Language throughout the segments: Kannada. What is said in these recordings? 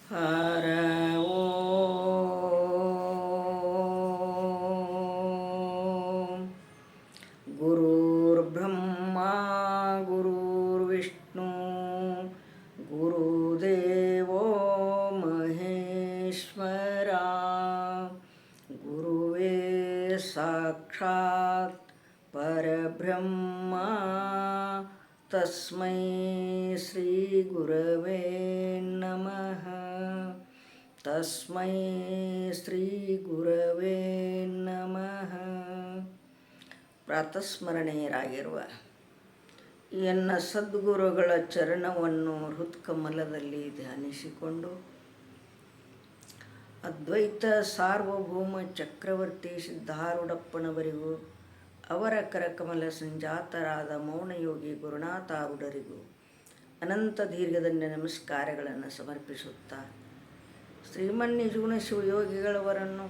ಹರ ಓಂ. ಗುರುರ್ಬ್ರಹ್ಮ ಗುರುರ್ವಿಷ್ಣು ಗುರುದೇವೋ ಮಹೇಶ್ವರ. ಗುರುವೇ ಸಾಕ್ಷಾತ್ ಪರಬ್ರಹ್ಮ ತಸ್ಮೈ ಶ್ರೀ ಗುರವೇ ನಮಃ. ತಸ್ಮೈ ಶ್ರೀ ಗುರವೇ ನಮಃ. ಪ್ರಾತಸ್ಮರಣೀಯರಾಗಿರುವ ಎನ್ನ ಸದ್ಗುರುಗಳ ಚರಣವನ್ನು ಹೃತ್ಕಮಲದಲ್ಲಿ ಧ್ಯಾನಿಸಿಕೊಂಡು ಅದ್ವೈತ ಸಾರ್ವಭೌಮ ಚಕ್ರವರ್ತಿ ಸಿದ್ಧಾರೂಢಪ್ಪನವರಿಗೂ ಅವರ ಕರಕಮಲ ಸಂಜಾತರಾದ ಮೌನಯೋಗಿ ಗುರುನಾಥಾರೂಢರಿಗೂ ಅನಂತ ದೀರ್ಘದಂಡ ನಮಸ್ಕಾರಗಳನ್ನು ಸಮರ್ಪಿಸುತ್ತಾ ಶ್ರೀಮನ್ನಿಜುಗುಣ ಶಿವಯೋಗಿಗಳವರನ್ನು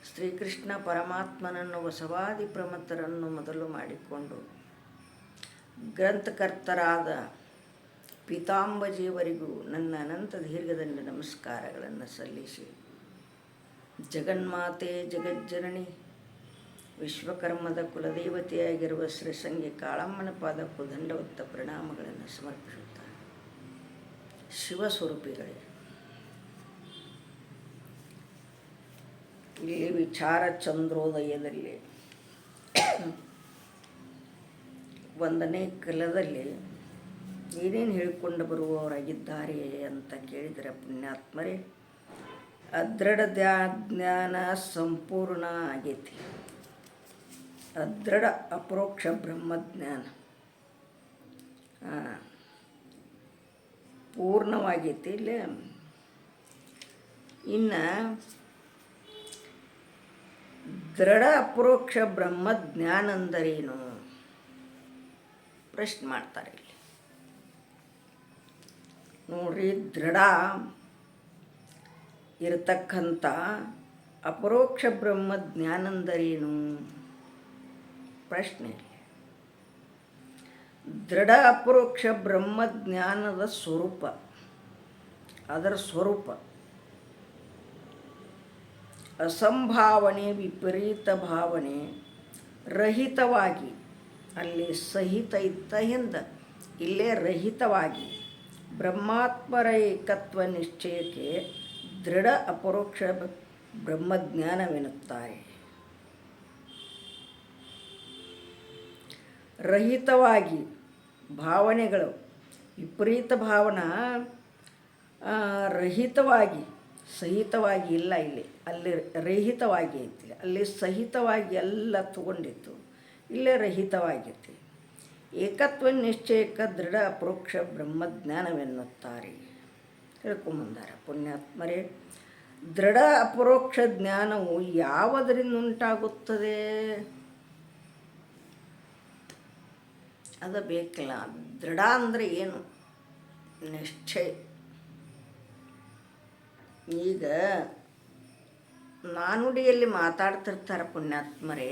ಶ್ರೀಕೃಷ್ಣ ಪರಮಾತ್ಮನನ್ನು ಬಸವಾದಿ ಪ್ರಮತ್ತರನ್ನು ಮೊದಲು ಮಾಡಿಕೊಂಡು ಗ್ರಂಥಕರ್ತರಾದ ಪೀತಾಂಬಜಿಯವರಿಗೂ ನನ್ನ ಅನಂತ ದೀರ್ಘದಂಡ ನಮಸ್ಕಾರಗಳನ್ನು ಸಲ್ಲಿಸಿ ಜಗನ್ಮಾತೆ ಜಗಜ್ಜನನಿ ವಿಶ್ವಕರ್ಮದ ಕುಲದೇವತೆಯಾಗಿರುವ ಶ್ರೀಸಂಗಿ ಕಾಳಮ್ಮನ ಪಾದಕ್ಕೂ ದಂಡವತ್ತ ಪ್ರಣಾಮಗಳನ್ನು ಸಮರ್ಪಿಸುತ್ತಾರೆ. ಶಿವಸ್ವರೂಪಿಗಳೇ, ಇಲ್ಲಿ ವಿಚಾರ ಚಂದ್ರೋದಯದಲ್ಲಿ 1ನೇ ಕಲದಲ್ಲಿ ಏನೇನು ಹೇಳಿಕೊಂಡು ಬರುವವರಾಗಿದ್ದಾರೆ ಅಂತ ಕೇಳಿದರೆ ಪುಣ್ಯಾತ್ಮರೇ, ಅದೃಢ ಜ್ಞಾನ ಸಂಪೂರ್ಣ ಆಗೈತಿ. ಅದೃಢ ಅಪರೋಕ್ಷ ಬ್ರಹ್ಮಜ್ಞಾನ ಪೂರ್ಣವಾಗೈತಿ. ಇಲ್ಲಿ ಇನ್ನು ದೃಢ ಅಪರೋಕ್ಷ ಬ್ರಹ್ಮಜ್ಞಾನ ಅಂದರೇನು ಪ್ರಶ್ನೆ ಮಾಡ್ತಾರೆ. ಇಲ್ಲಿ ನೋಡ್ರಿ, ದೃಢ ಇರತಕ್ಕಂಥ ಅಪರೋಕ್ಷ ಬ್ರಹ್ಮಜ್ಞಾನ ಅಂದರೇನು ಪ್ರಶ್ನೆ. ದೃಢ ಅಪರೋಕ್ಷ ಬ್ರಹ್ಮಜ್ಞಾನದ ಸ್ವರೂಪ, ಅದರ ಸ್ವರೂಪ ಅಸಂಭಾವನೆ, ವಿಪರೀತ ಭಾವನೆ ರಹಿತವಾಗಿ, ಅಲ್ಲಿ ಸಹಿತ ಇದ್ದ ಹಿಂದ ಇಲ್ಲೇ ರಹಿತವಾಗಿ ಬ್ರಹ್ಮಾತ್ಮರ ಏಕತ್ವ ನಿಶ್ಚಯಕ್ಕೆ ದೃಢ ಅಪರೋಕ್ಷ ಬ್ರಹ್ಮಜ್ಞಾನವೆನ್ನುತ್ತಾರೆ. ರಹಿತವಾಗಿ ಭಾವನೆಗಳು, ವಿಪರೀತ ಭಾವನಾ ರಹಿತವಾಗಿ, ಸಹಿತವಾಗಿ ಇಲ್ಲ, ಇಲ್ಲಿ ಅಲ್ಲಿ ರಹಿತವಾಗಿ ಐತಿ. ಅಲ್ಲಿ ಸಹಿತವಾಗಿ ಎಲ್ಲ ತಗೊಂಡಿತ್ತು, ಇಲ್ಲೇ ರಹಿತವಾಗಿತ್ತು. ಏಕತ್ವ ನಿಶ್ಚಯಕ್ಕೆ ದೃಢ ಅಪರೋಕ್ಷ ಬ್ರಹ್ಮಜ್ಞಾನವೆನ್ನುತ್ತಾರೆ. ತಿಳ್ಕೊಂಬಂದಾರ ಪುಣ್ಯಾತ್ಮರೇ. ದೃಢ ಅಪರೋಕ್ಷ ಜ್ಞಾನವು ಯಾವುದರಿಂದ ಉಂಟಾಗುತ್ತದೆ? ಅದು ಬೇಕಲ್ಲ. ದೃಢ ಅಂದರೆ ಏನು? ನಿಶ್ಚಯ. ಈಗ ನಾನುಡಿಯಲ್ಲಿ ಮಾತಾಡ್ತಿರ್ತಾರೆ ಪುಣ್ಯಾತ್ಮರೇ,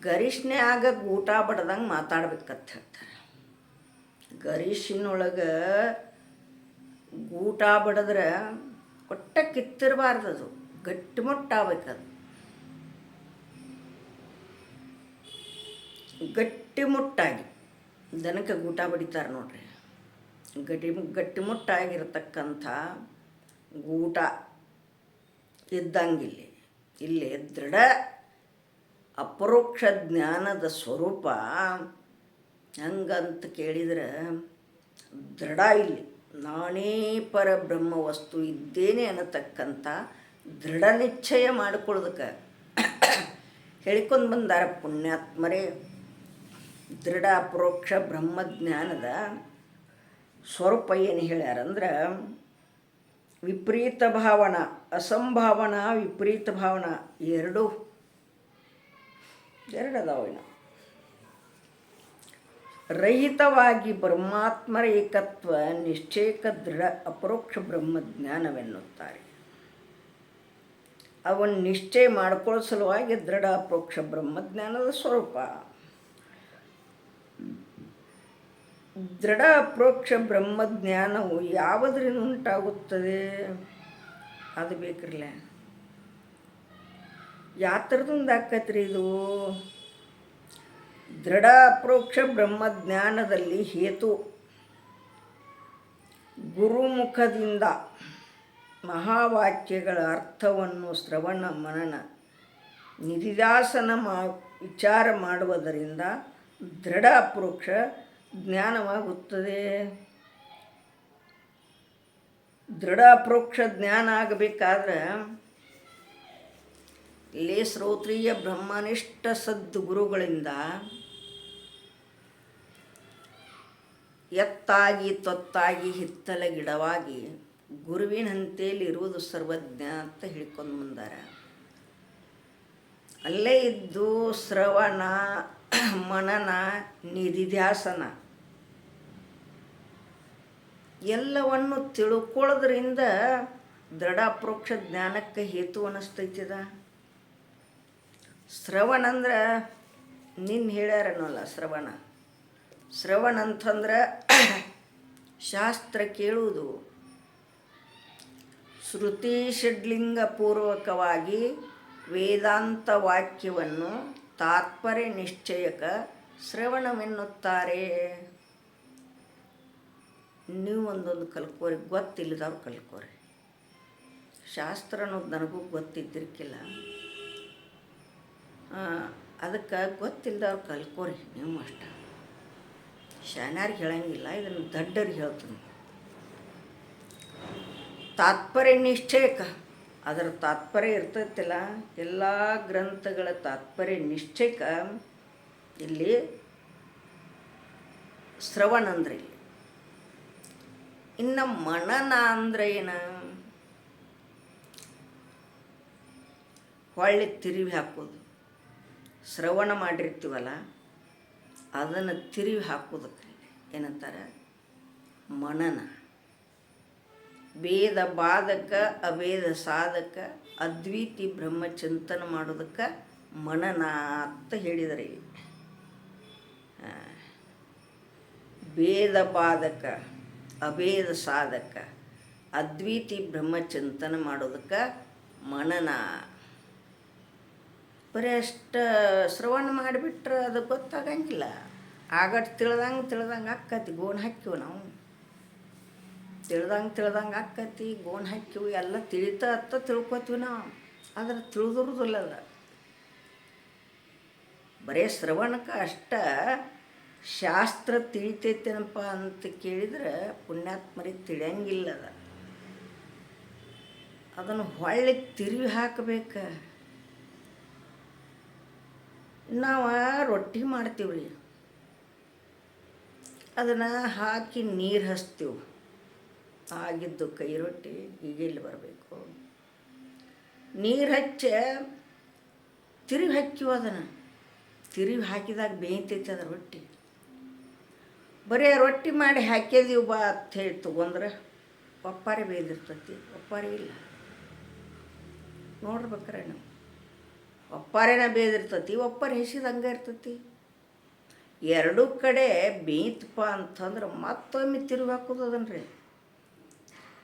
ಗರಿಷ್ಠನ್ಯಾಗ ಗೂಟ ಬಡ್ದಂಗೆ ಮಾತಾಡ್ಬೇಕಂತ ಹೇಳ್ತಾರೆ. ಗರಿಷ್ಠನೊಳಗೆ ಗೂಟ ಬಡಿದ್ರೆ ಒಟ್ಟ ಕಿತ್ತಿರಬಾರ್ದದು, ಗಟ್ಟಿಮುಟ್ಟಾಗಬೇಕದು. ಗಟ್ಟಿಮುಟ್ಟಾಗಿ ದನಕ್ಕೆ ಗೂಟ ಬಡಿತಾರೆ ನೋಡ್ರಿ. ಗಟ್ಟಿಮುಟ್ಟಾಗಿರ್ತಕ್ಕಂಥ ಗೂಟ ಇದ್ದಂಗಿಲ್ಲಿ. ಇಲ್ಲಿ ದೃಢ ಅಪರೋಕ್ಷ ಜ್ಞಾನದ ಸ್ವರೂಪ ಹಂಗಂತ ಕೇಳಿದರೆ, ದೃಢ ಇಲ್ಲಿ ನಾನೇ ಪರಬ್ರಹ್ಮ ವಸ್ತು ಇದ್ದೇನೆ ಅನ್ನತಕ್ಕಂಥ ದೃಢ ನಿಶ್ಚಯ ಮಾಡಿಕೊಳ್ಳೋದಕ್ಕೆ ಹೇಳಿಕೊಂಡು ಬಂದಾರ ಪುಣ್ಯಾತ್ಮರೇ. ದೃಢ ಅಪರೋಕ್ಷ ಬ್ರಹ್ಮಜ್ಞಾನದ ಸ್ವರೂಪ ಏನು ಹೇಳ್ಯಾರಂದ್ರೆ, ವಿಪರೀತ ಭಾವನಾ, ಅಸಂಭಾವನಾ, ವಿಪರೀತ ಭಾವನಾ ಎರಡು ಅದಾವಿನ ರಹಿತವಾಗಿ ಬ್ರಹ್ಮಾತ್ಮರ ಏಕತ್ವ ನಿಶ್ಚಯಕ ದೃಢ ಅಪರೋಕ್ಷ ಬ್ರಹ್ಮಜ್ಞಾನವೆನ್ನುತ್ತಾರೆ. ಅವನ್ನು ನಿಶ್ಚಯ ಮಾಡ್ಕೊಳ್ಳೋ ಸಲುವಾಗಿ ದೃಢ ಅಪರೋಕ್ಷ ಬ್ರಹ್ಮಜ್ಞಾನದ ಸ್ವರೂಪ. ದೃಢ ಅಪ್ರೋಕ್ಷ ಬ್ರಹ್ಮಜ್ಞಾನವು ಯಾವುದರಿಂದ ಉಂಟಾಗುತ್ತದೆ? ಅದು ಬೇಕ್ರಲ್ಲ. ಯಾತ್ರದಿಂದ ಆಕತ್ರಿ ಇದು? ದೃಢ ಅಪ್ರೋಕ್ಷ ಬ್ರಹ್ಮಜ್ಞಾನದಲ್ಲಿ ಹೇತು ಗುರುಮುಖದಿಂದ ಮಹಾವಾಕ್ಯಗಳ ಅರ್ಥವನ್ನು ಶ್ರವಣ ಮನನ ನಿಧಿಧ್ಯಾಸನ ವಿಚಾರ ಮಾಡುವುದರಿಂದ ದೃಢ ಅಪ್ರೋಕ್ಷ ಜ್ಞಾನವಾಗುತ್ತದೆ. ದೃಢ ಅಪ್ರೋಕ್ಷ ಜ್ಞಾನ ಆಗಬೇಕಾದ್ರೆ ಇಲ್ಲಿ ಶ್ರೋತ್ರಿಯ ಬ್ರಹ್ಮನಿಷ್ಠ ಸದ್ಗುರುಗಳಿಂದ ಎತ್ತಾಗಿ ತೊತ್ತಾಗಿ ಹಿತ್ತಲ ಗಿಡವಾಗಿ ಗುರುವಿನ ಹಂತೆಯಲ್ಲಿರುವುದು ಸರ್ವಜ್ಞ ಅಂತ ಹೇಳ್ಕೊಂಡು ಬಂದಾರ. ಅಲ್ಲೇ ಇದ್ದು ಶ್ರವಣ ಮನನ ನಿಧಿಧ್ಯಾಸನ ಎಲ್ಲವನ್ನು ತಿಳ್ಕೊಳ್ಳೋದ್ರಿಂದ ದೃಢ ಅಪ್ರೋಕ್ಷ ಜ್ಞಾನಕ್ಕೆ ಹೇತು ಅನ್ನಿಸ್ತೈತಿದ. ಶ್ರವಣ ಅಂದ್ರೆ ಹೇಳ್ಯಾರನಲ್ಲ, ಶ್ರವಣ ಅಂತಂದ್ರೆ ಶಾಸ್ತ್ರ ಕೇಳುವುದು. ಶ್ರುತಿ ಷಡ್ಲಿಂಗ ಪೂರ್ವಕವಾಗಿ ವೇದಾಂತ ವಾಕ್ಯವನ್ನು ತಾತ್ಪರ್ಯ ನಿಶ್ಚಯಕ ಶ್ರವಣವೆನ್ನುತ್ತಾರೆ. ನೀವು ಒಂದೊಂದು ಕಲ್ಕೋರಿ, ಗೊತ್ತಿಲ್ಲದವ್ರು ಕಲ್ಕೋರಿ. ಶಾಸ್ತ್ರ ಅನ್ನೋದು ನನಗೂ ಗೊತ್ತಿದ್ದಿರ್ಕಿಲ್ಲ, ಅದಕ್ಕೆ ಗೊತ್ತಿಲ್ಲದವ್ರು ಕಲ್ಕೋರಿ. ನೀವು ಅಷ್ಟ ಶಾನ್ಯಾರಿಗೆ ಹೇಳಂಗಿಲ್ಲ, ಇದನ್ನು ದಡ್ಡರಿಗೆ ಹೇಳ್ತೀನಿ. ತಾತ್ಪರ್ಯ ನಿಶ್ಚಯಕ, ಅದರ ತಾತ್ಪರ್ಯ ಇರ್ತೈತಿಲ್ಲ, ಎಲ್ಲ ಗ್ರಂಥಗಳ ತಾತ್ಪರ್ಯ ನಿಶ್ಚಯಕ ಇಲ್ಲಿ ಶ್ರವಣ ಅಂದ್ರೆ. ಇಲ್ಲಿ ಇನ್ನು ಮನನ ಅಂದ್ರೆ ಏನು? ಹೊಳ್ಳಿ ತಿರುವಿ ಹಾಕೋದು. ಶ್ರವಣ ಮಾಡಿರ್ತೀವಲ್ಲ ಅದನ್ನು ತಿರುವಿ ಹಾಕೋದಕ್ಕೆ ಏನಂತಾರೆ? ಮನನ. ವೇದ ಬಾಧಕ ಅವೇದ ಸಾಧಕ ಅದ್ವೈತಿ ಬ್ರಹ್ಮಚಿಂತನ ಮಾಡೋದಕ್ಕೆ ಮನನ ಅಂತ ಹೇಳಿದರೆ. ವೇದ ಬಾಧಕ ಅವೇದ ಸಾಧಕ ಅದ್ವೈತಿ ಬ್ರಹ್ಮಚಿಂತನ ಮಾಡೋದಕ್ಕೆ ಮನನ. ಬರೀ ಅಷ್ಟು ಶ್ರವಣ ಮಾಡಿಬಿಟ್ರೆ ಅದು ಗೊತ್ತಾಗಂಗಿಲ್ಲ. ಆಗಟ್ಟು ತಿಳ್ದಂಗೆ ಆಕ್ಕತಿ. ಗೋಣ್ ಹಾಕಿವು ನಾವು, ತಿಳ್ದಂಗೆ ಆಕ್ಕತಿ, ಗೋಣ್ ಹಾಕಿವು, ಎಲ್ಲ ತಿಳಿತ ತಿಳ್ಕೊತೀವಿ ನಾವು. ಆದ್ರೆ ತಿಳಿದಿರೋದಿಲ್ಲ ಅದ. ಬರೀ ಶ್ರವಣಕ್ಕೆ ಅಷ್ಟ ಶಾಸ್ತ್ರ ತಿಳಿತೈತೇನಪ್ಪ ಅಂತ ಕೇಳಿದ್ರೆ ಪುಣ್ಯಾತ್ಮರಿಗೆ ತಿಳಿಯಂಗಿಲ್ಲದ. ಅದನ್ನು ಹೊಳ್ಳಿ ತಿರುವಿ ಹಾಕಬೇಕು. ನಾವು ರೊಟ್ಟಿ ಮಾಡ್ತೀವಿ ರೀ, ಅದನ್ನು ಹಾಕಿ ನೀರು ಹಚ್ತೀವಿ. ಆಗಿದ್ದು ಕೈ ರೊಟ್ಟಿ ಈಗೆಲ್ಲಿ ಬರಬೇಕು? ನೀರು ಹಚ್ಚಿ ತಿರುವಿ ಹಾಕಿವು. ಅದನ್ನು ತಿರುವಿ ಹಾಕಿದಾಗ ಬೇಯ್ತೈತೆ ಅದು ರೊಟ್ಟಿ. ಬರೀ ರೊಟ್ಟಿ ಮಾಡಿ ಹಾಕಿದೀವಿ ಬಾ ಅಂತ ಹೇಳಿ ತೊಗೊಂಡ್ರೆ ಒಪ್ಪಾರಿ ಬೇಯ್ದಿರ್ತೈತಿ, ಒಪ್ಪಾರಿ ಇಲ್ಲ. ನೋಡ್ಬೇಕಾರೆ ನಾವು ಒಪ್ಪಾರೇನ ಬೇಯ್ದಿರ್ತೈತಿ, ಒಪ್ಪಾರಿ ಹೆಸಿದಂಗೆ ಇರ್ತೈತಿ. ಎರಡೂ ಕಡೆ ಬೇಯ್ತಪ್ಪ ಅಂತಂದ್ರೆ ಮತ್ತೊಮ್ಮೆ ತಿರುವಿ ಹಾಕೋದು. ಅದನ್ನು ರೀ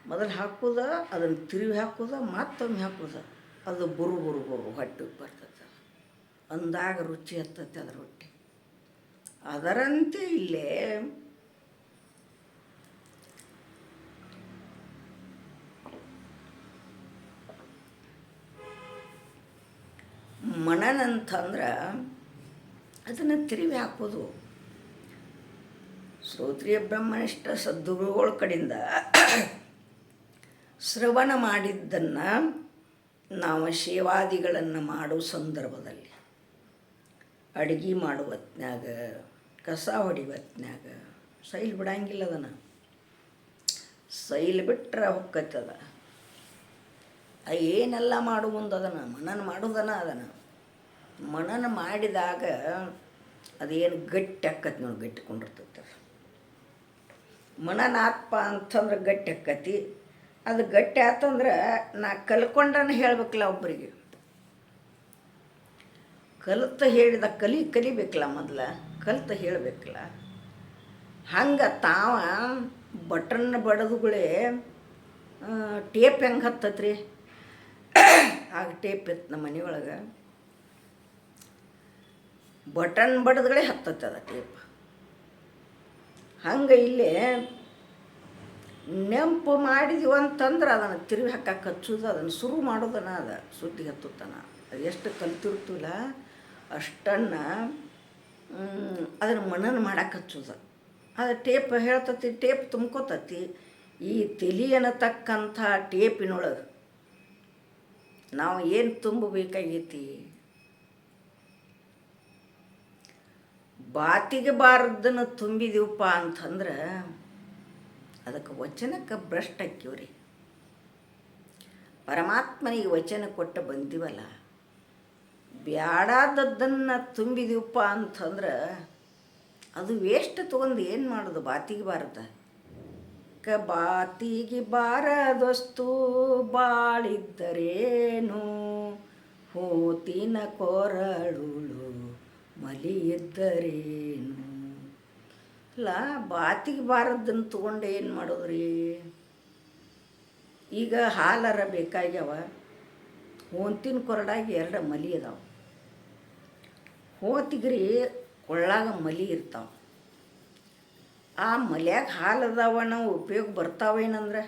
ಮೊದಲು ಹಾಕೋದ, ಅದನ್ನು ತಿರುವಿ ಹಾಕೋದ, ಮತ್ತೊಮ್ಮೆ ಹಾಕೋದ. ಅದು ಬುರು ಹೊಟ್ಟೆಗೆ ಬರ್ತೈತೆ. ಅಂದಾಗ ರುಚಿ ಹತ್ತೈತೆ ಅದ್ರ ರೊಟ್ಟಿ. ಅದರಂತೆ ಇಲ್ಲೇ ಮನನ ಅಂತಂದ್ರೆ ಅದನ್ನು ತಿರುವಿ ಹಾಕೋದು. ಶ್ರೋತ್ರಿಯ ಬ್ರಹ್ಮನಿಷ್ಠ ಸದ್ಗುರುಗಳ ಕಡೆಯಿಂದ ಶ್ರವಣ ಮಾಡಿದ್ದನ್ನು ನಾವು ಸೇವಾದಿಗಳನ್ನು ಮಾಡೋ ಸಂದರ್ಭದಲ್ಲಿ, ಅಡುಗೆ ಮಾಡುವ ಹೊತ್ನ್ಯಾಗ, ಕಸ ಹೊಡಿಯುವ ಹೊತ್ನ್ಯಾಗ ಸೈಲ್ ಬಿಡಂಗಿಲ್ಲ. ಅದನ್ನು ಸೈಲ್ ಬಿಟ್ರೆ ಹೊಕ್ಕತ್ತದ. ಏನೆಲ್ಲ ಮಾಡು ಮುಂದೆ ಅದನ್ನು ಮನನ ಮಾಡೋದನ. ಅದನ್ನು ಮನನ ಮಾಡಿದಾಗ ಅದೇನು ಗಟ್ಟಿ ಆಕ್ಕತಿ ನೋಡಿ, ಗಟ್ಟಿಕೊಂಡಿರ್ತೈತೆ. ಮನನ ಆತ್ಮ ಅಂತಂದ್ರೆ ಗಟ್ಟಿ ಆಕ್ಕತಿ. ಅದು ಗಟ್ಟಿ ಆತಂದ್ರೆ ನಾ ಕಲ್ಕೊಂಡನ ಹೇಳ್ಬೇಕಲ್ಲ ಒಬ್ಬರಿಗೆ. ಕಲಿತ ಹೇಳಿದ ಕಲಿಬೇಕಲ್ಲ, ಮೊದಲ ಕಲಿತ ಹೇಳಬೇಕಲ್ಲ. ಹಂಗೆ ತಾವ ಬಟನ್ ಬಡದುಗಳೇ ಟೇಪ್ ಹೆಂಗೆ ಹತ್ತತ್ರಿ ಆಗ ಟೇಪ್ ಇತ್ತು ನಮ್ಮ ಮನೆಯೊಳಗೆ, ಬಟನ್ ಬಡದ್ಗಳೇ ಹತ್ತದ ಟೇಪ್. ಹಂಗೆ ಇಲ್ಲೇ ನೆಂಪು ಮಾಡಿದೀವಿ ಅಂತಂದ್ರೆ ಅದನ್ನು ತಿರುವಿ ಹಾಕಕ್ಕೆ ಹಚ್ಚೋದು, ಅದನ್ನು ಶುರು ಮಾಡೋದನ್ನ ಅದ ಸುದ್ದಿಗೆ ಹತ್ತುತ್ತಾನ. ಅದು ಎಷ್ಟು ಕಲ್ತಿರ್ತೀವಲ್ಲ ಅಷ್ಟನ್ನು ಅದನ್ನು ಮನನ ಮಾಡಕ್ಕೆ ಹಚ್ಚೋದು. ಅದು ಟೇಪ್ ಹೇಳ್ತತಿ, ಟೇಪ್ ತುಂಬ್ಕೋತತಿ. ಈ ತಲೆ ಅನ್ನತಕ್ಕಂಥ ಟೇಪಿನೊಳಗೆ ನಾವು ಏನು ತುಂಬಬೇಕಾಗೈತಿ? ಬಾತಿಗೆ ಬಾರದನ್ನು ತುಂಬಿದೀವಪ್ಪ ಅಂತಂದ್ರೆ ಅದಕ್ಕೆ ವಚನಕ್ಕೆ ಭ್ರಷ್ಟ ಹಾಕಿವ್ರಿ. ಪರಮಾತ್ಮನಿಗೆ ವಚನ ಕೊಟ್ಟು ಬಂದೀವಲ್ಲ, ಬ್ಯಾಡಾದದ್ದನ್ನು ತುಂಬಿದೀವಪ್ಪ ಅಂತಂದ್ರೆ ಅದು ವೇಸ್ಟ್ ತೊಗೊಂಡು ಏನು ಮಾಡೋದು? ಬಾತಿಗೆ ಬಾರದ ಬಾತಿಗೆ ಬಾರದೊಸ್ತು ಬಾಳಿದ್ದರೇನು, ಹೋತಿನ ಕೊರಳುಳು ಮಲಿಯಿದ್ದರೇನು. ಅಲ್ಲ, ಬಾತಿಗೆ ಬಾರದನ್ನು ತೊಗೊಂಡು ಏನು ಮಾಡೋದ್ರಿ? ಈಗ ಹಾಲರ ಬೇಕಾಗ್ಯಾವ, ಹೋತಿನ ಕೊರಡಾಗಿ 2 ಮಲಿ ಅದಾವೆ. ಹೋತಿಗ್ರಿ ಕೊಳ್ಳಾಗ ಮಲಿ ಇರ್ತಾವೆ. ಆ ಮಲ್ಯಾಗ ಹಾಲು ಅದಾವ, ನಾವು ಉಪಯೋಗ ಬರ್ತಾವೇನಂದ್ರೆ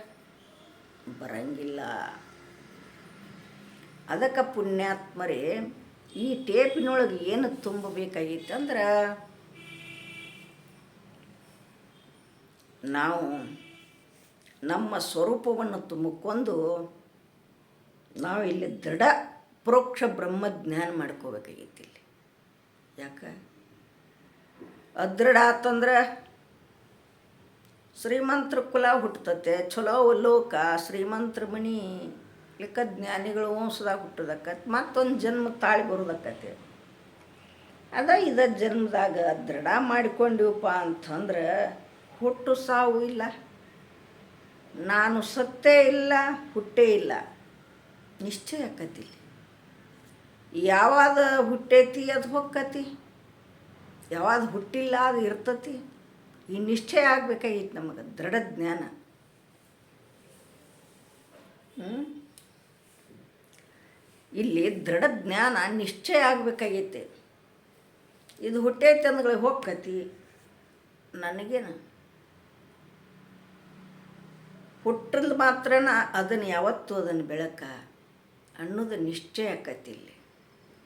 ಬರಂಗಿಲ್ಲ. ಅದಕ್ಕೆ ಪುಣ್ಯಾತ್ಮರೇ, ಈ ಟೇಪಿನೊಳಗೆ ಏನು ತುಂಬಬೇಕಾಗಿತ್ತು ಅಂದ್ರೆ ನಾವು ನಮ್ಮ ಸ್ವರೂಪವನ್ನು ತುಂಬಿಕೊಂಡು ನಾವು ಇಲ್ಲಿ ದೃಢ ಪ್ರೋಕ್ಷ ಬ್ರಹ್ಮಜ್ಞಾನ ಮಾಡ್ಕೋಬೇಕಾಗಿತ್ತು. ಇಲ್ಲಿ ಯಾಕೆ ಅದೃಢ ಆತಂದ್ರೆ ಶ್ರೀಮಂತರ ಕುಲ ಹುಟ್ಟುತ್ತೆ, ಚಲೋ ಲೋಕ, ಶ್ರೀಮಂತರ ಮನೆ ಲೆಕ್ಕ ಜ್ಞಾನಿಗಳು ವಂಶದಾಗ ಹುಟ್ಟೋದಕ್ಕತಿ, ಮತ್ತೊಂದು ಜನ್ಮ ತಾಳಿ ಬರೋದಕ್ಕತಿ. ಇದ ಜನ್ಮದಾಗ ದೃಢ ಮಾಡಿಕೊಂಡಿವಪ್ಪ ಅಂತಂದ್ರೆ ಹುಟ್ಟು ಸಾವು ಇಲ್ಲ, ನಾನು ಸತ್ತೇ ಇಲ್ಲ, ಹುಟ್ಟೇ ಇಲ್ಲ, ನಿಶ್ಚಯ ಆಕತಿ. ಯಾವಾಗ ಹುಟ್ಟೈತಿ ಅದು ಹೊಕ್ಕತಿ, ಯಾವಾಗ ಹುಟ್ಟಿಲ್ಲ ಅದು ಇರ್ತತಿ. ಈ ನಿಶ್ಚಯ ಆಗಬೇಕಾಗಿತ್ತು ನಮಗೆ ದೃಢ ಜ್ಞಾನ. ಇಲ್ಲಿ ದೃಢ ಜ್ಞಾನ ನಿಶ್ಚಯ ಆಗಬೇಕಾಗೈತೆ. ಇದು ಹುಟ್ಟೈತೆ ಅಂದ್ಗಳಿಗೆ ಹೋಗ್ಕತಿ, ನನಗೇನು ಹುಟ್ಟಲ್ ಮಾತ್ರನ ಅದನ್ನು ಯಾವತ್ತೂ ಅದನ್ನು ಬೆಳಕ ಅನ್ನೋದು ನಿಶ್ಚಯ ಆಕತಿ. ಇಲ್ಲಿ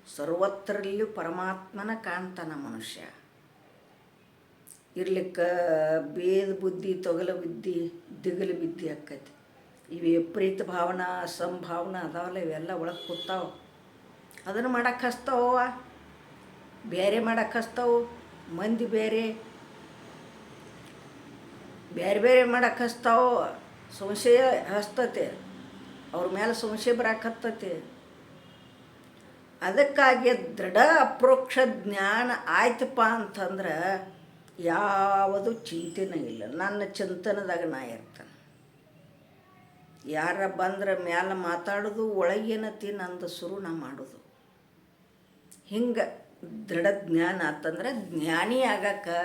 ಸರ್ವತ್ರಲ್ಲಿಯೂ ಪರಮಾತ್ಮನ ಕಾಣ್ತಾನ ಮನುಷ್ಯ. ಇರ್ಲಿಕ್ಕೆ ಭೇದ ಬುದ್ಧಿ, ತೊಗಲ ಬುದ್ಧಿ, ದಿಗಲು ಬುದ್ಧಿ ಆಕತಿ. ಇವು ವಿಪರೀತ ಭಾವನಾ, ಸಂಭಾವನಾ ಅದಾವಲ್ಲ, ಇವೆಲ್ಲ ಒಳಗೆ ಕೂತಾವೆ. ಅದನ್ನು ಮಾಡಕ್ಕೆ ಹಚ್ತಾವ, ಬೇರೆ ಮಾಡಕ್ಕೆ ಹಚ್ತಾವು. ಮಂದಿ ಬೇರೆ ಬೇರೆ ಬೇರೆ ಮಾಡಕ್ಕೆ ಹಚ್ತಾವು. ಸಂಶಯ ಹಚ್ತತೆ, ಅವ್ರ ಮೇಲೆ ಸಂಶಯ ಬರಾಕತ್ತತೆ. ಅದಕ್ಕಾಗಿ ದೃಢ ಅಪ್ರೋಕ್ಷ ಜ್ಞಾನ ಆಯ್ತಪ್ಪ ಅಂತಂದ್ರೆ ಯಾವುದು ಚಿಂತೆನೂ ಇಲ್ಲ. ನನ್ನ ಚಿಂತನದಾಗ ನಾ ಇರ್ತಾನೆ. ಯಾರ ಬಂದ್ರೆ ಮ್ಯಾಲೆ ಮಾತಾಡೋದು, ಒಳಗೇನತಿ ನಂದು ಶುರು ನಾ ಮಾಡೋದು. ಹಿಂಗೆ ದೃಢ ಜ್ಞಾನ ಆತಂದ್ರೆ ಜ್ಞಾನಿ ಆಗಕ್ಕೆ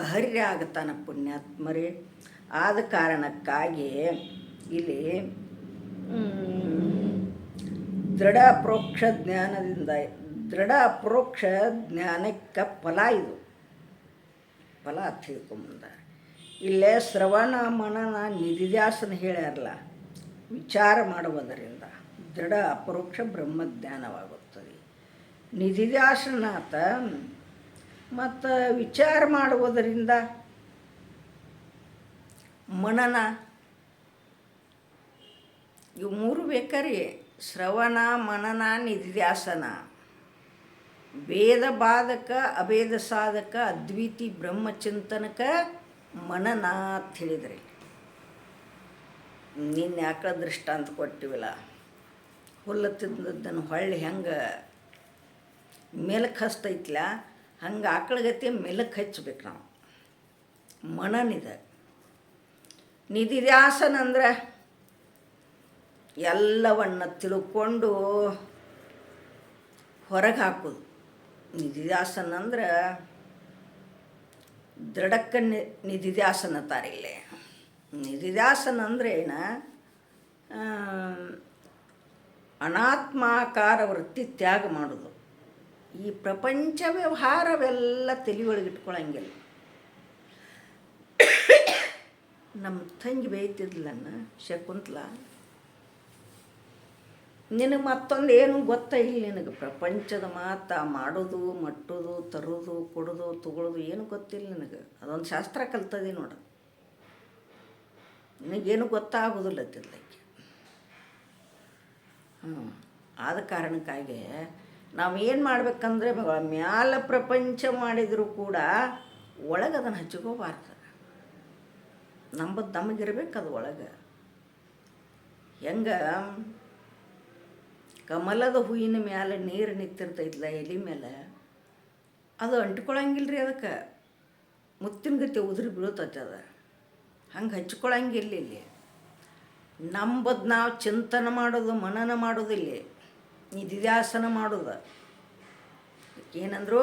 ಅಹರ್ಯ ಆಗತ್ತಾನ ಪುಣ್ಯಾತ್ಮರೇ. ಆದ ಕಾರಣಕ್ಕಾಗಿ ಇಲ್ಲಿ ದೃಢ ಅಪ್ರೋಕ್ಷ ಜ್ಞಾನದಿಂದ, ದೃಢ ಅಪ್ರೋಕ್ಷ ಜ್ಞಾನಕ್ಕೆ ಫಲ ಇದು, ಫಲ ತಿಳ್ಕೊಂಬಂದ. ಇಲ್ಲೇ ಶ್ರವಣ ಮನನ ನಿಧಿಧ್ಯಾಸನ ಹೇಳ್ಯಾರಲ್ಲ, ವಿಚಾರ ಮಾಡುವುದರಿಂದ ದೃಢ ಅಪರೋಕ್ಷ ಬ್ರಹ್ಮಜ್ಞಾನವಾಗುತ್ತದೆ. ನಿಧಿಧ್ಯಾಸನಾತ ಮತ್ತು ವಿಚಾರ ಮಾಡುವುದರಿಂದ ಮನನ, ಇವು 3 ಬೇಕಾರಿ. ಶ್ರವಣ ಮನನ ನಿಧಿಧ್ಯಾಸನ, ಭೇದ ಬಾಧಕ ಅಭೇದ ಸಾಧಕ ಅದ್ವೈತಿ ಬ್ರಹ್ಮಚಿಂತನಕ ಮನನ ಅಂತ ಹೇಳಿದ್ರಿ. ನಿನ್ನೆ ಆಕಳ ದೃಷ್ಟಾಂತ ಕೊಟ್ಟಿವಲ್ಲ, ಹುಲ್ಲು ತಿಂದದ್ದನ್ನು ಹೊಳ್ಳಿ ಹೆಂಗೆ ಮೆಲಕ್ಕೆ ಹಚ್ತೈತಿಲ್ಲ, ಹಂಗೆ ಆಕಳಗತಿ ಮೆಲಕ್ಕೆ ಹಚ್ಬೇಕು ನಾವು. ಮನನಿದೆ. ನಿಧಿಧ್ಯಾಸನ ಅಂದ್ರೆ ಎಲ್ಲವನ್ನು ತಿಳ್ಕೊಂಡು ಹೊರಗೆ ಹಾಕೋದು. ನಿಧಿಧ್ಯಾಸನ ಅಂದ್ರೆ ದೃಢಕ್ಕ ನಿಧಿಧ್ಯಾಸನ ತಾರಿಲ್ಲೇ. ನಿಧಿಧ್ಯಾಸನ ಅಂದರೆ ಏನು? ಅನಾತ್ಮಾಕಾರ ವೃತ್ತಿ ತ್ಯಾಗ ಮಾಡೋದು. ಈ ಪ್ರಪಂಚ ವ್ಯವಹಾರವೆಲ್ಲ ತಲೆ ಒಳಗೆ ಇಟ್ಕೊಳಂಗಿಲ್ಲ. ನಮ್ಮ ತಂಗಿ ಬೇಯ್ತಿದ್ಲನ್ನ ಶಕುಂತಲ, ನಿನಗೆ ಮತ್ತೊಂದು ಏನು ಗೊತ್ತಾಗಿಲ್ಲ. ನಿನಗೆ ಪ್ರಪಂಚದ ಮಾತು ಮಾಡೋದು, ಮಟ್ಟೋದು, ತರೋದು, ಕೊಡೋದು, ತಗೊಳ್ಳೋದು ಏನು ಗೊತ್ತಿಲ್ಲ ನಿನಗೆ. ಅದೊಂದು ಶಾಸ್ತ್ರ ಕಲ್ತದಿ ನೋಡು. ನಿನಗೇನು ಗೊತ್ತಾಗೋದಿಲ್ಲ ತಿರ್ಲಿಕ್ಕೆ. ಆದ ಕಾರಣಕ್ಕಾಗಿ ನಾವು ಏನು ಮಾಡ್ಬೇಕಂದ್ರೆ, ಮ್ಯಾಲ ಪ್ರಪಂಚ ಮಾಡಿದರೂ ಕೂಡ ಒಳಗೆ ಅದನ್ನು ಹಚ್ಕೋಬಾರ್ದು. ನಂಬದು ನಮಗಿರ್ಬೇಕು ಅದು ಒಳಗೆ. ಹೆಂಗೆ ಕಮಲದ ಹೂವಿನ ಮ್ಯಾಲೆ ನೀರು ನಿಂತಿರ್ತೈತಲ್ಲ ಎಲೆ ಮೇಲೆ, ಅದು ಅಂಟ್ಕೊಳಂಗಿಲ್ಲ ರೀ. ಅದಕ್ಕೆ ಮುತ್ತಿನ ಗತಿ ಉದುರಿ ಬೀಳ್ತೈತೆ ಅದು. ಹಂಗೆ ಹಚ್ಕೊಳಂಗಿಲ್ಲ. ಇಲ್ಲಿ ನಂಬದು ನಾವು ಚಿಂತನೆ ಮಾಡೋದು, ಮನನ ಮಾಡೋದಿಲ್ಲ, ನಿಧಿಧ್ಯಾಸನ ಮಾಡೋದು. ಏನಂದ್ರು?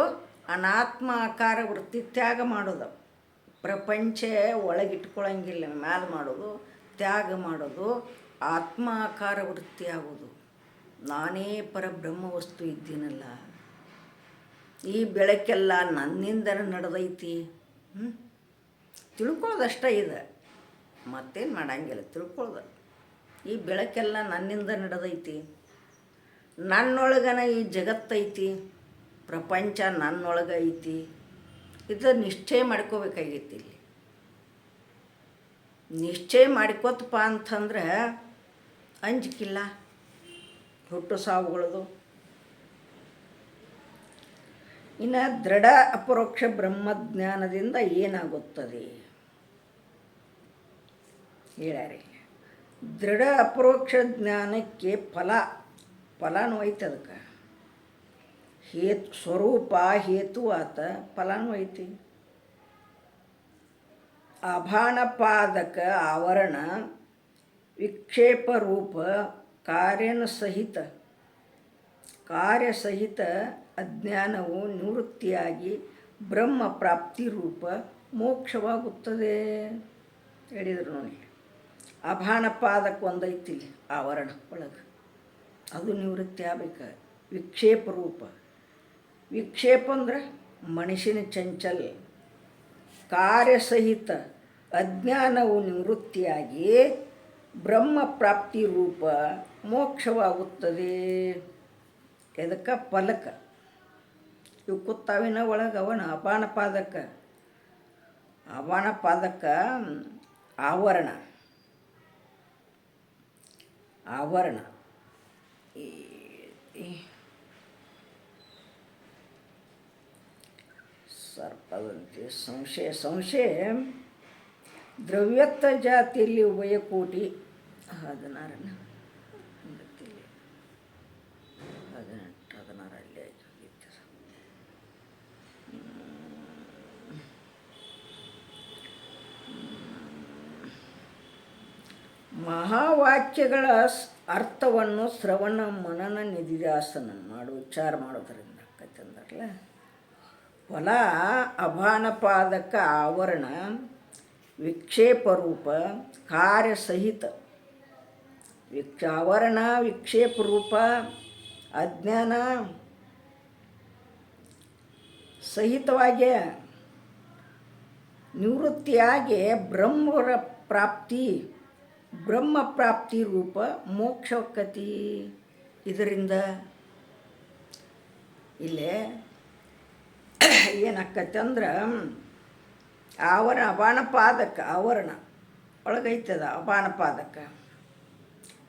ಅನಾತ್ಮ ಆಕಾರ ವೃತ್ತಿ ತ್ಯಾಗ ಮಾಡೋದು. ಪ್ರಪಂಚ ಒಳಗಿಟ್ಕೊಳಂಗಿಲ್ಲ, ಮ್ಯಾಲ ಮಾಡೋದು, ತ್ಯಾಗ ಮಾಡೋದು, ಆತ್ಮ ಆಕಾರ ವೃತ್ತಿ ಆಗೋದು. ನಾನೇ ಪರಬ್ರಹ್ಮ ವಸ್ತು ಇದ್ದೀನಲ್ಲ, ಈ ಬೆಳಕೆಲ್ಲ ನನ್ನಿಂದ ನಡೆದೈತಿ. ತಿಳ್ಕೊಳ್ಳೋದಷ್ಟೇ ಇದೆ, ಮತ್ತೇನು ಮಾಡಂಗಿಲ್ಲ. ತಿಳ್ಕೊಳ್ಳೋದು, ಈ ಬೆಳಕೆಲ್ಲ ನನ್ನಿಂದ ನಡೆದೈತಿ, ನನ್ನೊಳಗನ ಈ ಜಗತ್ತೈತಿ, ಪ್ರಪಂಚ ನನ್ನೊಳಗೆ ಐತಿ. ಇದು ನಿಶ್ಚಯ ಮಾಡ್ಕೋಬೇಕಾಗೈತಿ. ಇಲ್ಲಿ ನಿಶ್ಚಯ ಮಾಡ್ಕೋತಪ್ಪ ಅಂತಂದ್ರೆ ಅಂಜಿಕಿಲ್ಲ ಹುಟ್ಟು ಸಾವುಗಳದು. ಇನ್ನು ದೃಢ ಅಪರೋಕ್ಷ ಬ್ರಹ್ಮಜ್ಞಾನದಿಂದ ಏನಾಗುತ್ತದೆ ಹೇಳ್ಯಾರಿ. ದೃಢ ಅಪರೋಕ್ಷ ಜ್ಞಾನಕ್ಕೆ ಫಲನೂ ಐತೆ. ಅದಕ್ಕೆ ಸ್ವರೂಪ ಹೇತು ಆತ, ಫಲನೂ ಐತಿ. ಅಭಾನಪಾದಕ ಆವರಣ ವಿಕ್ಷೇಪ ರೂಪ ಕಾರ್ಯಸಹಿತ ಅಜ್ಞಾನವು ನಿವೃತ್ತಿಯಾಗಿ ಬ್ರಹ್ಮ ಪ್ರಾಪ್ತಿ ರೂಪ ಮೋಕ್ಷವಾಗುತ್ತದೆ ಹೇಳಿದರು ನೋಡಿ. ಅಭಾನಪಾದಕ್ಕೆ ಒಂದೈತಿ ಆವರಣ ಒಳಗೆ, ಅದು ನಿವೃತ್ತಿ ಆಗ್ಬೇಕು. ವಿಕ್ಷೇಪ ರೂಪ, ವಿಕ್ಷೇಪ ಅಂದ್ರೆ ಮನುಷ್ಯನ ಚಂಚಲ. ಕಾರ್ಯಸಹಿತ ಅಜ್ಞಾನವು ನಿವೃತ್ತಿಯಾಗಿ ಬ್ರಹ್ಮ ಪ್ರಾಪ್ತಿ ರೂಪ ಮೋಕ್ಷವಾಗುತ್ತದೆ. ಎದಕ್ಕೆ? ಫಲಕ್ಕೆ. ಇವು ಕುತ್ತಾವಿನ ಒಳಗೆ ಅವನ ಅಪಾನಪಾದಕ್ಕೆ ಆವರಣ ಸರ್ಪದಂತೆ ಸಂಶಯ ದ್ರವ್ಯತ್ವ ಜಾತಿಯಲ್ಲಿ ಉಭಯಕೋಟಿ 16 ಅಲ್ಲಿ ಆಗಿತ್ತು. ಮಹಾವಾಕ್ಯಗಳ ಅರ್ಥವನ್ನು ಶ್ರವಣ ಮನನ ನಿಧಿಧ್ಯಾಸನ ವಿಚಾರ ಮಾಡೋದ್ರಿಂದ ಆಕೈತಂದ್ರಲ್ಲ. ಫಲ ಅಭಾನಪಾದಕ ಆವರಣ ವಿಕ್ಷೇಪ ರೂಪ ಕಾರ್ಯಸಹಿತ. ಆವರಣ ವಿಕ್ಷೇಪ ರೂಪ ಅಜ್ಞಾನ ಸಹಿತವಾಗಿ ನಿವೃತ್ತಿಯಾಗಿ ಬ್ರಹ್ಮ ಪ್ರಾಪ್ತಿ ರೂಪ ಮೋಕ್ಷಕತಿ. ಇದರಿಂದ ಇಲ್ಲೇ ಏನಾಕತಿ ಅಂದ್ರೆ, ಅಪಾನಪಾದಕ ಆವರಣ ಒಳಗೈತದ. ಅಪಾನಪಾದಕ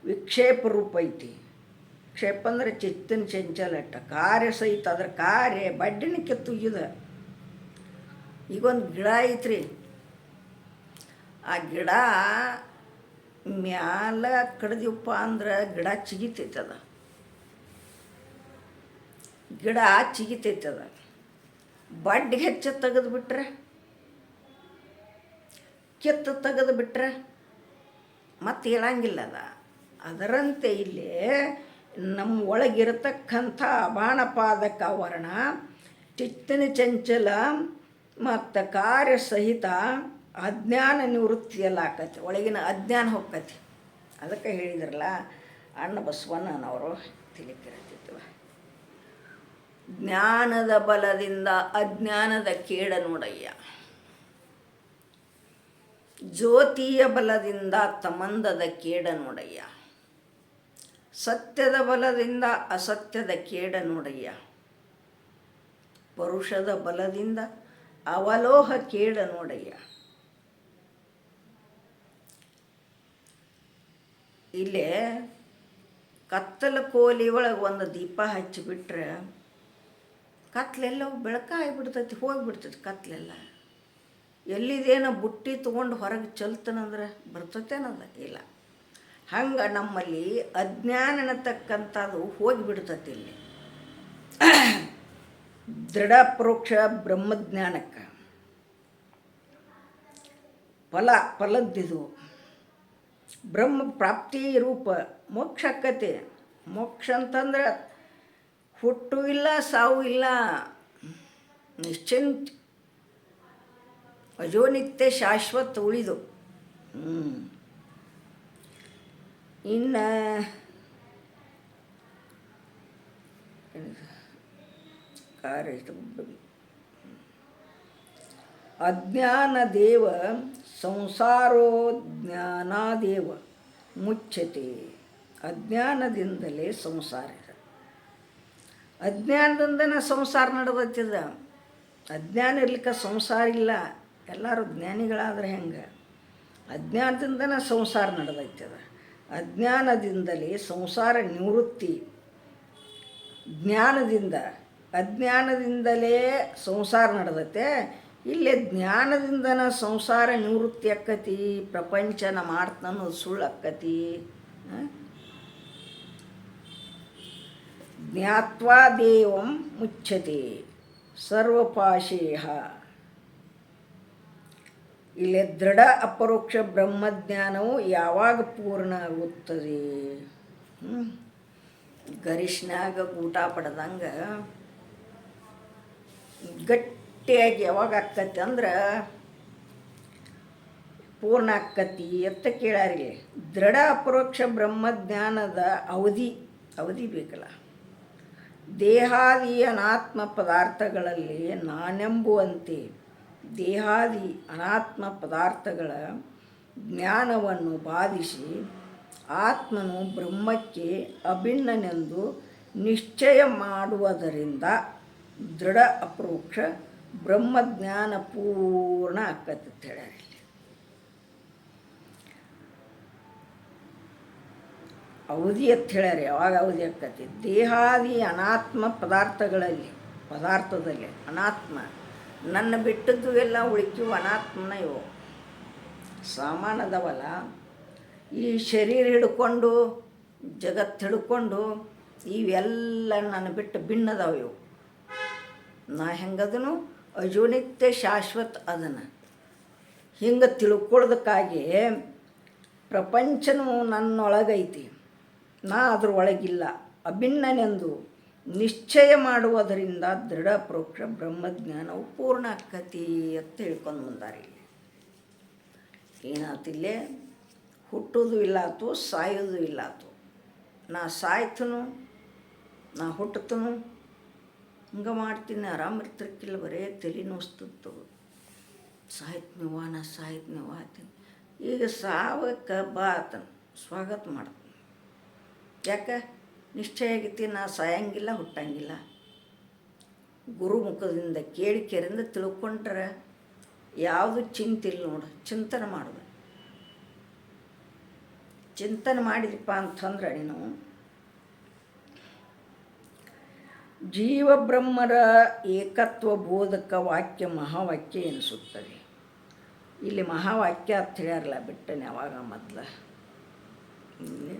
ವಿಕ್ಷೇಪ ರೂಪ ಐತಿ. ಕ್ಷೇಪ ಅಂದರೆ ಚಿತ್ತನ ಚಂಚಲಟ್ಟ. ಕಾರ್ಯಸಹಿತ, ಅದ್ರ ಕಾರ್ಯ ಬಡ್ಡಿನ ಕೆತ್ತುಗಿದೆ. ಈಗೊಂದು ಗಿಡ ಐತ್ರಿ, ಆ ಗಿಡ ಮ್ಯಾಲ ಕಡ್ದಿವಪ್ಪ ಅಂದ್ರೆ ಗಿಡ ಚಿಗಿತೈತದ. ಬಡ್ಡಿ ಹೆಚ್ಚು ತೆಗೆದುಬಿಟ್ರೆ, ಕೆತ್ತು ತೆಗೆದುಬಿಟ್ರೆ ಮತ್ತೆ ಹೇಳಂಗಿಲ್ಲ ಅದ. ಅದರಂತೆ ಇಲ್ಲೇ ನಮ್ಮ ಒಳಗಿರತಕ್ಕಂಥ ಅಭಾನಪಾದಕ ಆವರಣ ಚಿತ್ತನ ಚಂಚಲ ಮತ್ತು ಕಾರ್ಯಸಹಿತ ಅಜ್ಞಾನ ನಿವೃತ್ತಿಯಲ್ಲ ಆಕತಿ, ಒಳಗಿನ ಅಜ್ಞಾನ ಹೋಗ್ತತಿ. ಅದಕ್ಕೆ ಹೇಳಿದ್ರಲ್ಲ ಅಣ್ಣ ಬಸವಣ್ಣನವರು ತಿಳಿಕಿರತ್ತಿದ್ವ, ಜ್ಞಾನದ ಬಲದಿಂದ ಅಜ್ಞಾನದ ಕೇಡ ನೋಡಯ್ಯ, ಜ್ಯೋತಿಯ ಬಲದಿಂದ ತಮಂದದ ಕೇಡ ನೋಡಯ್ಯ, ಸತ್ಯದ ಬಲದಿಂದ ಅಸತ್ಯದ ಕೇಡ ನೋಡಯ್ಯ, ಪರುಷದ ಬಲದಿಂದ ಅವಲೋಹ ಕೇಡ ನೋಡಯ್ಯ. ಇಲ್ಲೇ ಕತ್ತಲ ಕೋಲಿ ಒಳಗೆ ಒಂದು ದೀಪ ಹಚ್ಚಿಬಿಟ್ರೆ ಕತ್ಲೆಲ್ಲ ಬೆಳಕಾಗಿಬಿಡ್ತೈತಿ, ಹೋಗಿಬಿಡ್ತೈತಿ ಕತ್ಲೆಲ್ಲ. ಎಲ್ಲಿದೇನೋ ಬುಟ್ಟಿ ತೊಗೊಂಡು ಹೊರಗೆ ಚೆಲ್ತಾನಂದ್ರೆ ಬರ್ತೈತೇನದ? ಇಲ್ಲ. ಹಂಗೆ ನಮ್ಮಲ್ಲಿ ಅಜ್ಞಾನ ಅನ್ನತಕ್ಕಂಥದ್ದು ಹೋಗಿಬಿಡ್ತೈತಿ. ಇಲ್ಲಿ ದೃಢ ಪರೋಕ್ಷ ಬ್ರಹ್ಮಜ್ಞಾನಕ್ಕೆ ಫಲದ್ದಿದು ಬ್ರಹ್ಮ ಪ್ರಾಪ್ತಿ ರೂಪ ಮೋಕ್ಷ ಆಕ್ಕತಿ. ಮೋಕ್ಷ ಅಂತಂದ್ರೆ ಹುಟ್ಟು ಇಲ್ಲ, ಸಾವು ಇಲ್ಲ, ನಿಶ್ಚಿಂತ ಅಜೋನಿತ್ಯ ಶಾಶ್ವತ ಉಳಿದು. ಇನ್ನು ಅಜ್ಞಾನದೇವ ಸಂಸಾರೋ ಜ್ಞಾನಾದೇವ ಮುಚ್ಚತೆ. ಅಜ್ಞಾನದಿಂದಲೇ ಸಂಸಾರ ಇದೆ, ಅಜ್ಞಾನದಿಂದನೇ ಸಂಸಾರ ನಡೆದತ್ತಿದ. ಅಜ್ಞಾನ ಇರ್ಲಿಕ್ಕೆ ಸಂಸಾರ ಇಲ್ಲ. ಎಲ್ಲರೂ ಜ್ಞಾನಿಗಳಾದ್ರೆ ಹೆಂಗೆ? ಅಜ್ಞಾನದಿಂದನೇ ಸಂಸಾರ ನಡೆದೈತದ. ಅಜ್ಞಾನದಿಂದಲೇ ಸಂಸಾರ ನಿವೃತ್ತಿ. ಅಜ್ಞಾನದಿಂದಲೇ ಸಂಸಾರ ನಡೆದೈತೆ. ಇಲ್ಲೇ ಜ್ಞಾನದಿಂದನ ಸಂಸಾರ ನಿವೃತ್ತಿ ಆಕ್ಕತಿ. ಪ್ರಪಂಚನ ಮಾಡ್ತಾನೋದು ಸುಳ್ಳು ಆಕ್ಕತಿ. ಜ್ಞಾತ್ವಾ ದೇವಂ ಮುಚ್ಚತೆ ಸರ್ವಪಾಶೇಹ. ಇಲ್ಲೇ ದೃಢ ಅಪರೋಕ್ಷ ಬ್ರಹ್ಮಜ್ಞಾನವು ಯಾವಾಗ ಪೂರ್ಣ ಆಗುತ್ತದೆ? ಗರಿಷ್ನಾಗ ಊಟ ಪಡೆದಂಗೆ ಗಟ್ಟಿಯಾಗಿ ಯಾವಾಗ ಆಕ್ಕತಿ ಅಂದ್ರೆ ಪೂರ್ಣ ಆಕ್ಕತಿ ಅಂತ ಕೇಳಾರಿ. ದೃಢ ಅಪರೋಕ್ಷ ಬ್ರಹ್ಮಜ್ಞಾನದ ಅವಧಿ ಬೇಕಲ್ಲ. ದೇಹಾದಿ ಅನಾತ್ಮ ಪದಾರ್ಥಗಳಲ್ಲಿ ನಾನೆಂಬುವಂತೆ ದೇಹಾದಿ ಅನಾತ್ಮ ಪದಾರ್ಥಗಳ ಜ್ಞಾನವನ್ನು ಬಾಧಿಸಿ ಆತ್ಮನು ಬ್ರಹ್ಮಕ್ಕೆ ಅಭಿನ್ನನೆಂದು ನಿಶ್ಚಯ ಮಾಡುವುದರಿಂದ ದೃಢ ಅಪರೋಕ್ಷ ಬ್ರಹ್ಮಜ್ಞಾನ ಪೂರ್ಣ ಆಕ್ಕತಿ ಅಂತ ಹೇಳ್ಯಾರ. ಅವಧಿ ಅಂತ ಹೇಳ್ಯಾರ. ಯಾವಾಗ ಅವಧಿ ಆಕ್ಕತಿ? ದೇಹಾದಿ ಅನಾತ್ಮ ಪದಾರ್ಥದಲ್ಲಿ ಅನಾತ್ಮ, ನನ್ನ ಬಿಟ್ಟದ್ದು ಎಲ್ಲ ಉಳಿಕಿವು ಅನಾತ್ಮನ. ಇವು ಸಾಮಾನದವಲ್ಲ. ಈ ಶರೀರ ಹಿಡ್ಕೊಂಡು ಜಗತ್ತು ಹಿಡ್ಕೊಂಡು ಇವೆಲ್ಲ ನನ್ನ ಬಿಟ್ಟು ಭಿನ್ನದವ. ಇವು ನಾ ಹೆಂಗದನು ಅಜೋನಿತ್ಯ ಶಾಶ್ವತ ಅದನ್ನು ಹಿಂಗೆ ತಿಳ್ಕೊಳ್ಳೋದಕ್ಕಾಗಿ ಪ್ರಪಂಚನೂ ನನ್ನೊಳಗೈತಿ, ನಾ ಅದ್ರ ಒಳಗಿಲ್ಲ, ಅಭಿನ್ನನೆಂದು ನಿಶ್ಚಯ ಮಾಡುವುದರಿಂದ ದೃಢ ಪ್ರೋಕ್ಷ ಬ್ರಹ್ಮಜ್ಞಾನವು ಪೂರ್ಣ ಆಕ್ಕತಿ ಅಂತ ತಿಳ್ಕೊಂಡು ಬಂದಾರೆ. ಏನಾತಿಲ್ಲೇ ಹುಟ್ಟೋದು ಇಲ್ಲಾತು, ಸಾಯೋದು ಇಲ್ಲಾತು. ನಾ ಸಾಯ್ತನು, ನಾ ಹುಟ್ಟತನು, ಹಿಂಗೆ ಮಾಡ್ತೀನಿ, ಆರಾಮಿರ್ತಿರ್ಕಿಲ್ಲ, ಬರೇ ತಲೆ ನೋಸ್ತತ್ತು. ಸಾಯ್ತನವ್ವ, ನಾ ಸಾಯ್ತನವ್ವ ಆತೀನಿ. ಈಗ ಸಾವಕ್ಕೆ ಬಾ ಆತನ ಸ್ವಾಗತ ಮಾಡ್ತೀನಿ. ಯಾಕೆ? ನಿಶ್ಚಯ ಆಗೈತಿ, ನಾ ಸಾಯಂಗಿಲ್ಲ, ಹುಟ್ಟಂಗಿಲ್ಲ. ಗುರುಮುಖದಿಂದ ಕೇಳಿಕೆರಿಂದ ತಿಳ್ಕೊಂಡ್ರೆ ಯಾವುದು ಚಿಂತಿಲ್ಲ ನೋಡು. ಚಿಂತನೆ ಮಾಡೋದು. ಚಿಂತನೆ ಮಾಡಿದಪ್ಪ ಅಂತಂದ್ರೆ ನೀನು ಜೀವ ಬ್ರಹ್ಮರ ಏಕತ್ವ ಬೋಧಕ ವಾಕ್ಯ ಮಹಾವಾಕ್ಯ ಎನಿಸುತ್ತದೆ. ಇಲ್ಲಿ ಮಹಾವಾಕ್ಯ ಅಂತ ಹೇಳ್ಯಾರಲ್ಲ, ಬಿಟ್ಟನೆ ಯಾವಾಗ ಮೊದಲ ಇಲ್ಲಿ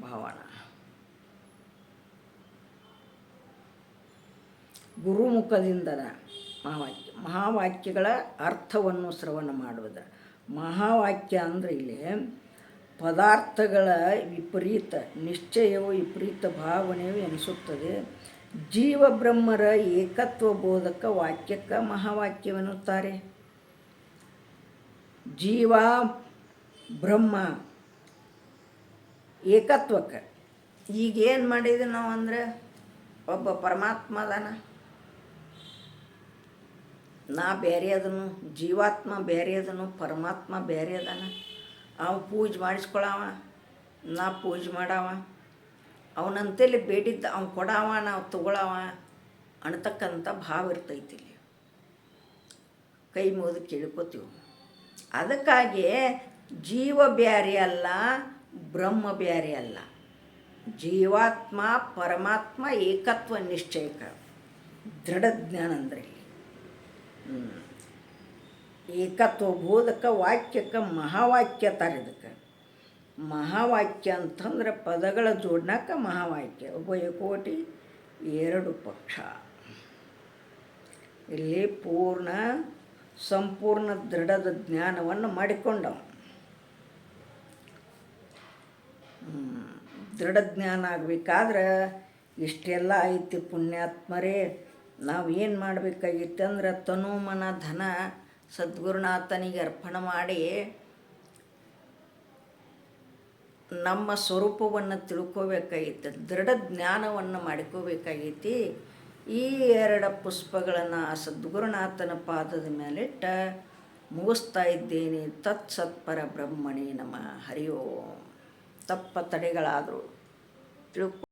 ಭಾವನ ಗುರುಮುಖದಿಂದ ಮಹಾವಾಕ್ಯಗಳ ಅರ್ಥವನ್ನು ಶ್ರವಣ ಮಾಡುವುದು. ಮಹಾವಾಕ್ಯ ಅಂದರೆ ಇಲ್ಲಿ ಪದಾರ್ಥಗಳ ವಿಪರೀತ ನಿಶ್ಚಯವು ವಿಪರೀತ ಭಾವನೆಯು ಎನಿಸುತ್ತದೆ. ಜೀವ ಬ್ರಹ್ಮರ ಏಕತ್ವ ಬೋಧಕ ವಾಕ್ಯಕ್ಕೆ ಮಹಾವಾಕ್ಯವೆನ್ನುತ್ತಾರೆ. ಜೀವ ಬ್ರಹ್ಮ ಏಕತ್ವಕ್ಕೆ ಈಗೇನು ಮಾಡಿದ್ವಿ ನಾವು ಅಂದರೆ, ಒಬ್ಬ ಪರಮಾತ್ಮ ಅದಾನ, ನಾ ಬೇರೆ ಅದನು, ಜೀವಾತ್ಮ ಬೇರೆ ಅದನು, ಪರಮಾತ್ಮ ಬೇರೆ ಅದಾನ. ಅವ ಪೂಜೆ ಮಾಡಿಸ್ಕೊಳವ, ನಾ ಪೂಜೆ ಮಾಡವ, ಅವನಂತೇಳಿ ಬೇಡಿದ್ದ ಅವ್ನು ಕೊಡವ, ನಾವು ತಗೊಳವ ಅನ್ನತಕ್ಕಂಥ ಭಾವ ಇರ್ತೈತಿ ಇಲ್ಲಿ. ಕೈ ಮುಗಿದು ಕೇಳ್ಕೊತೀವಿ. ಅದಕ್ಕಾಗಿ ಜೀವ ಬ್ಯಾರೆ ಅಲ್ಲ, ಬ್ರಹ್ಮ ಬ್ಯಾರೆ ಅಲ್ಲ. ಜೀವಾತ್ಮ ಪರಮಾತ್ಮ ಏಕತ್ವ ನಿಶ್ಚಯಕ ದೃಢ ಜ್ಞಾನ ಅಂದ್ರೆ ಏಕತ್ವ ಬೋಧಕ ವಾಕ್ಯಕ್ಕೆ ಮಹಾವಾಕ್ಯ ತರದಕ್ಕೆ. ಮಹಾವಾಕ್ಯ ಅಂತಂದ್ರೆ ಪದಗಳ ಜೋಡ್ನಕ್ಕೆ ಮಹಾವಾಕ್ಯ. ಉಭಯ ಕೋಟಿ ಎರಡು ಪಕ್ಷ. ಇಲ್ಲಿ ಪೂರ್ಣ ಸಂಪೂರ್ಣ ದೃಢದ ಜ್ಞಾನವನ್ನು ಮಾಡಿಕೊಂಡವ. ದೃಢ ಜ್ಞಾನ ಆಗಬೇಕಾದ್ರೆ ಇಷ್ಟೆಲ್ಲ ಐತಿ ಪುಣ್ಯಾತ್ಮರೇ. ನಾವು ಏನು ಮಾಡಬೇಕಾಗಿತ್ತು ಅಂದ್ರೆ ತನು ಮನ ಧನ ಸದ್ಗುರುನಾಥನಿಗೆ ಅರ್ಪಣೆ ಮಾಡಿ ನಮ್ಮ ಸ್ವರೂಪವನ್ನು ತಿಳ್ಕೋಬೇಕಾಗಿತ್ತು, ದೃಢ ಜ್ಞಾನವನ್ನು ಮಾಡ್ಕೋಬೇಕಾಗೈತಿ. ಈ ಎರಡು ಪುಷ್ಪಗಳನ್ನು ಆ ಸದ್ಗುರುನಾಥನ ಪಾದದ ಮೇಲಿಟ್ಟ ಮುಗಿಸ್ತಾ ಇದ್ದೇನೆ. ತತ್ಸತ್ಪರ ಬ್ರಹ್ಮಣೇ ನಮಃ. ಹರಿ ಓಂ. ತಪ್ಪ ತಡೆಗಳಾದರೂ ತಿಳ್ಕೊ.